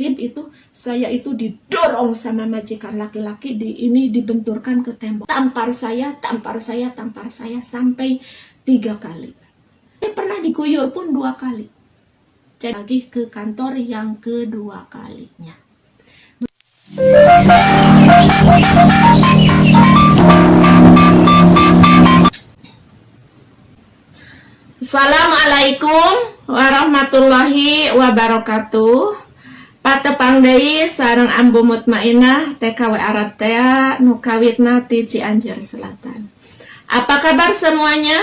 SIM itu, saya itu didorong sama majikan laki-laki, ini dibenturkan ke tembok. Tampar saya sampai 3 kali. Saya pernah diguyur pun 2 kali. Jadi lagi ke kantor yang kedua kalinya. Assalamualaikum warahmatullahi wabarakatuh. Patepang deui sareng Ambu Mutmainah TKW Arab Tea nu kawitna ti Cianjur Selatan. Apa kabar semuanya?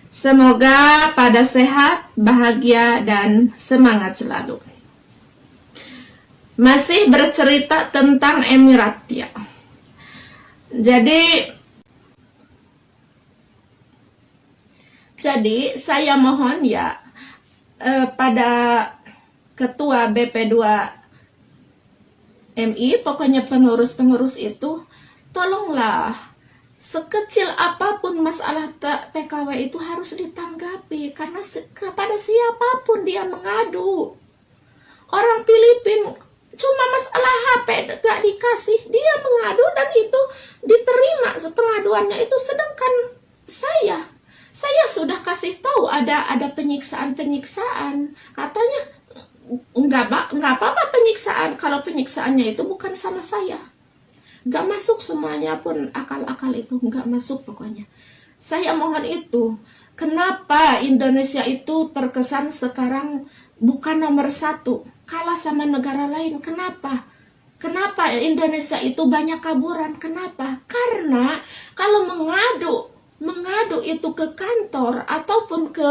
Semoga pada sehat, bahagia, dan semangat selalu. Masih bercerita tentang Emirat ya. Jadi saya mohon ya pada ketua BP2 MI, pokoknya pengurus-pengurus itu, tolonglah sekecil apapun masalah TKW itu harus ditanggapi, karena kepada siapapun dia mengadu. Orang Filipina cuma masalah HP gak dikasih, dia mengadu dan itu diterima pengaduannya itu, sedangkan saya sudah kasih tahu ada penyiksaan, katanya nggak apa-apa penyiksaan kalau penyiksaannya itu bukan sama saya, nggak masuk semuanya pun, akal-akal itu nggak masuk pokoknya. Saya mohon itu, kenapa Indonesia itu terkesan sekarang bukan nomor 1, kalah sama negara lain? Kenapa Indonesia itu banyak kaburan? Kenapa? Karena kalau mengadu itu ke kantor ataupun ke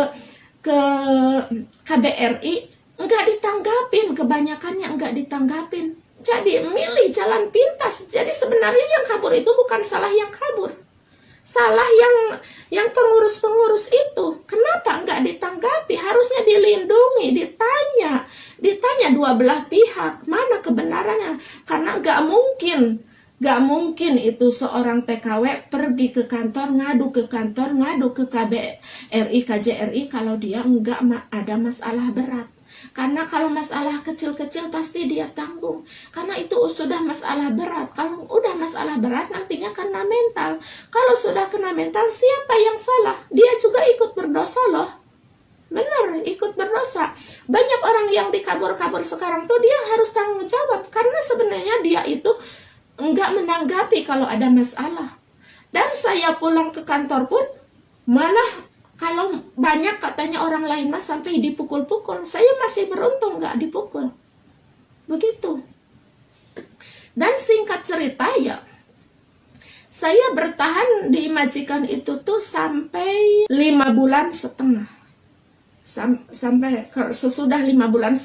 KBRI enggak ditanggapin, kebanyakannya enggak ditanggapin. Jadi milih jalan pintas. Jadi sebenarnya yang kabur itu bukan salah yang kabur, salah yang pengurus-pengurus itu. Kenapa enggak ditanggapi? Harusnya dilindungi, ditanya dua belah pihak mana kebenarannya. Karena enggak mungkin itu seorang TKW pergi ke kantor, ngadu ke KBRI, KJRI kalau dia enggak ada masalah berat. Karena kalau masalah kecil-kecil pasti dia tanggung. Karena itu sudah masalah berat. Kalau udah masalah berat nantinya kena mental. Kalau sudah kena mental, siapa yang salah? Dia juga ikut berdosa loh. Benar, ikut berdosa. Banyak orang yang dikabur-kabur sekarang tuh dia harus tanggung jawab. Karena sebenarnya dia itu enggak menanggapi kalau ada masalah. Dan saya pulang ke kantor pun malah kalau banyak katanya orang lain mas sampai dipukul-pukul, saya masih beruntung nggak dipukul. Begitu. Dan singkat cerita ya, saya bertahan di majikan itu tuh sampai 5,5 bulan. Sampai sesudah 5,5 bulan,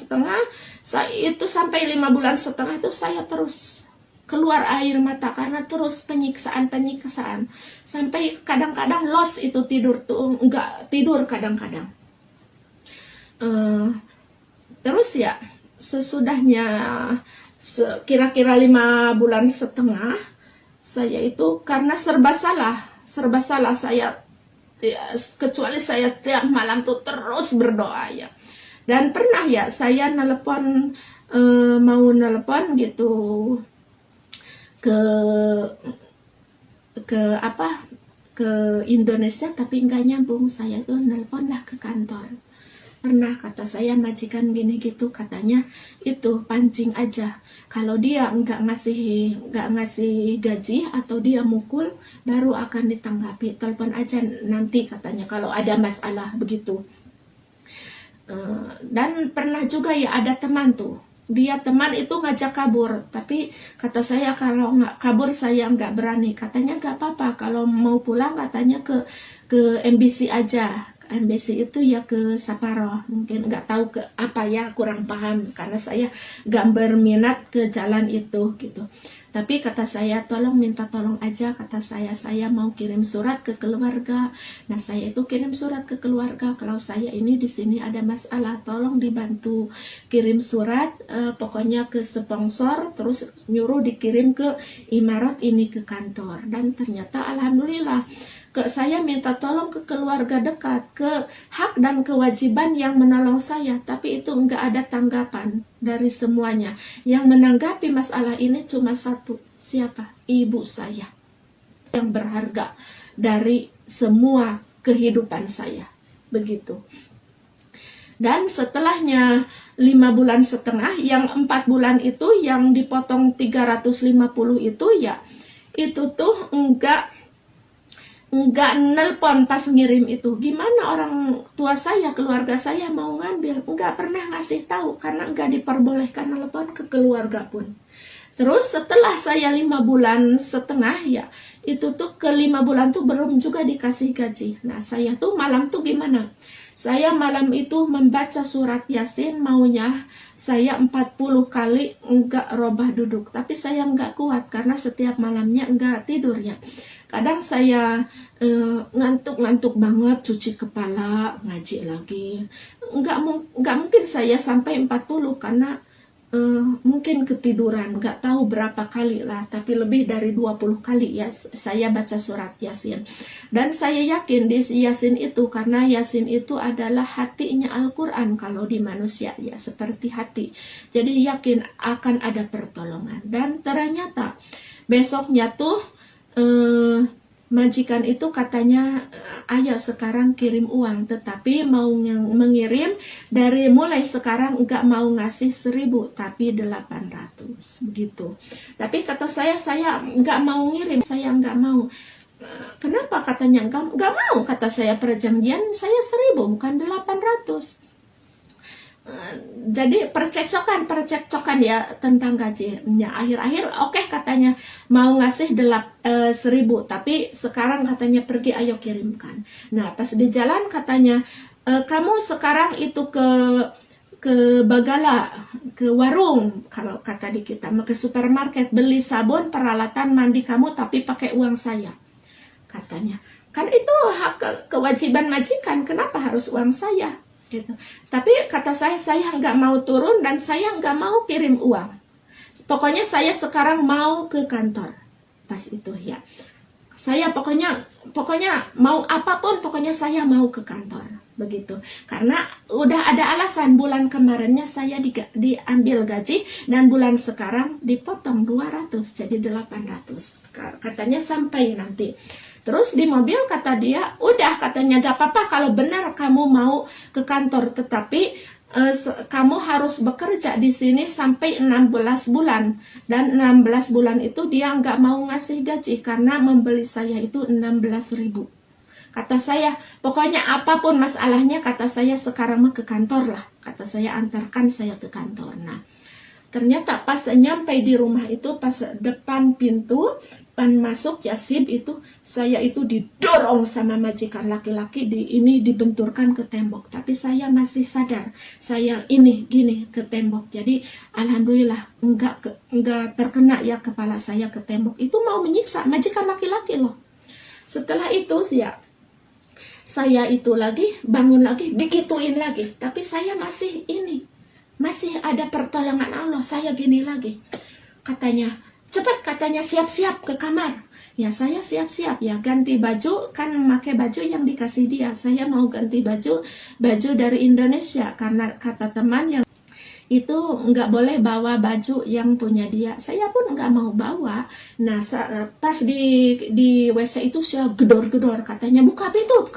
sampai 5,5 bulan itu saya terus keluar air mata karena terus penyiksaan, sampai kadang-kadang los itu tidur tuh nggak tidur kadang-kadang. Terus ya sesudahnya kira-kira 5,5 bulan, saya itu karena serba salah saya, kecuali saya tiap malam tuh terus berdoa ya. Dan pernah ya saya mau nelpon gitu ke Indonesia, tapi nggak nyambung. Saya tuh nelponlah ke kantor. Pernah kata saya majikan gini gitu, katanya itu pancing aja. Kalau dia nggak ngasih gaji atau dia mukul, baru akan ditanggapi. Telepon aja nanti katanya kalau ada masalah begitu. Dan pernah juga ya ada teman tuh. Teman itu ngajak kabur, tapi kata saya kalau nggak kabur saya nggak berani. Katanya nggak apa-apa, kalau mau pulang katanya ke MBC aja. MBC itu ya ke Saparah, mungkin nggak tahu ke apa ya, kurang paham karena saya nggak berminat ke jalan itu gitu. Tapi kata saya minta tolong aja, kata saya mau kirim surat ke keluarga. Nah saya itu kirim surat ke keluarga, kalau saya ini di sini ada masalah, tolong dibantu kirim surat, pokoknya ke sponsor, terus nyuruh dikirim ke Imarat ini ke kantor. Dan ternyata alhamdulillah Saya minta tolong ke keluarga dekat, ke hak dan kewajiban yang menolong saya, tapi itu enggak ada tanggapan dari semuanya. Yang menanggapi masalah ini cuma satu, siapa? Ibu saya yang berharga dari semua kehidupan saya. Begitu. Dan setelahnya 5,5 bulan, yang 4 bulan itu yang dipotong 350 itu ya, itu tuh enggak nelpon pas ngirim itu. Gimana orang tua saya, keluarga saya mau ngambil? Enggak pernah ngasih tahu karena enggak diperbolehkan nelpon ke keluarga pun. Terus setelah saya 5,5 bulan ya, itu tuh ke 5 bulan tuh belum juga dikasih gaji. Nah saya tuh malam tuh gimana? Saya malam itu membaca surat Yasin, maunya saya 40 kali enggak robah duduk. Tapi saya enggak kuat karena setiap malamnya enggak tidur ya. Kadang saya ngantuk-ngantuk banget, cuci kepala, ngaji lagi. Enggak mungkin saya sampai 40 karena mungkin ketiduran, nggak tahu berapa kali lah, tapi lebih dari 20 kali ya saya baca surat Yasin. Dan saya yakin di Yasin itu, karena Yasin itu adalah hatinya Al-Quran kalau di manusia ya, seperti hati. Jadi yakin akan ada pertolongan. Dan ternyata besoknya tuh majikan itu katanya, ayo sekarang kirim uang, tetapi mau mengirim dari mulai sekarang enggak mau ngasih 1.000 tapi 800 begitu. Tapi kata saya enggak mau ngirim, saya enggak mau. Kenapa katanya enggak mau? Kata saya perjanjian saya 1.000 bukan 800. Jadi percekcokan ya tentang gajinya. Akhir-akhir oke, katanya mau ngasih 1.000 tapi sekarang katanya pergi, ayo kirimkan. Nah pas di jalan katanya, kamu sekarang itu ke Bagala, ke warung kalau kata di kita, ke supermarket beli sabun peralatan mandi kamu tapi pakai uang saya, katanya. Kan itu hak kewajiban majikan, kenapa harus uang saya? Gitu. Tapi kata saya nggak mau turun dan saya nggak mau kirim uang. Pokoknya saya sekarang mau ke kantor. Pas itu ya, saya pokoknya mau apapun, pokoknya saya mau ke kantor. Begitu. Karena udah ada alasan, bulan kemarinnya saya diambil gaji dan bulan sekarang dipotong 200 jadi 800. Katanya sampai nanti. Terus di mobil kata dia, udah katanya gak apa-apa kalau benar kamu mau ke kantor, tetapi kamu harus bekerja di sini sampai 16 bulan. Dan 16 bulan itu dia nggak mau ngasih gaji karena membeli saya itu 16.000. Kata saya, pokoknya apapun masalahnya, kata saya sekarang mah ke kantor lah. Kata saya, antarkan saya ke kantor. Nah, ternyata pas nyampe di rumah itu, pas depan pintu, pan masuk ya SIB itu, saya itu didorong sama majikan laki-laki, ini dibenturkan ke tembok. Tapi saya masih sadar, saya ini gini ke tembok. Jadi alhamdulillah enggak terkena ya kepala saya ke tembok. Itu mau menyiksa majikan laki-laki loh. Setelah itu ya, saya itu lagi bangun lagi, digituin lagi. Tapi saya masih ada pertolongan Allah. Saya gini lagi, katanya cepat, katanya siap-siap ke kamar. Ya saya siap-siap ya, ganti baju, kan pakai baju yang dikasih dia. Saya mau ganti baju dari Indonesia karena kata teman yang itu nggak boleh bawa baju yang punya dia. Saya pun nggak mau bawa. Nah pas di WC itu saya gedor-gedor, katanya buka pintu,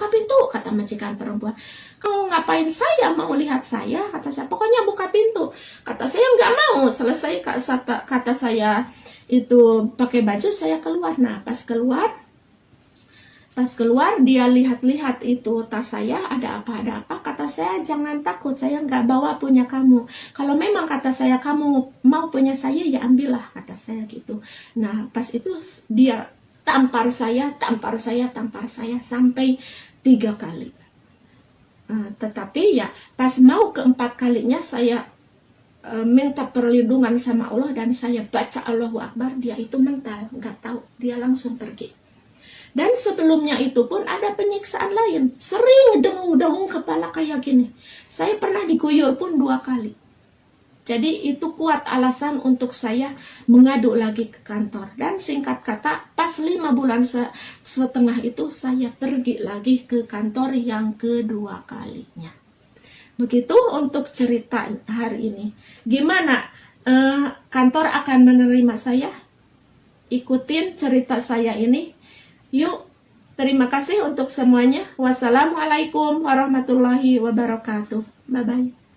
kata majikan perempuan. Kamu ngapain saya mau lihat saya? Kata saya, pokoknya buka pintu. Kata saya nggak mau. Selesai kata saya itu pakai baju, saya keluar. Nah pas keluar dia lihat-lihat itu tas saya, ada apa. Kata saya, jangan takut, saya nggak bawa punya kamu. Kalau memang kata saya kamu mau punya saya, ya ambillah, kata saya gitu. Nah pas itu dia tampar saya sampai 3 kali. Tetapi ya pas mau keempat kalinya saya minta perlindungan sama Allah dan saya baca Allahu Akbar, dia itu mental, nggak tahu, dia langsung pergi. Dan sebelumnya itu pun ada penyiksaan lain, sering dengung-dengung kepala kayak gini. Saya pernah diguyur pun 2 kali. Jadi itu kuat alasan untuk saya mengadu lagi ke kantor. Dan singkat kata, pas 5 bulan setengah itu saya pergi lagi ke kantor yang kedua kalinya. Begitu untuk cerita hari ini. Gimana kantor akan menerima saya? Ikutin cerita saya ini. Yuk, terima kasih untuk semuanya. Wassalamualaikum warahmatullahi wabarakatuh. Bye-bye.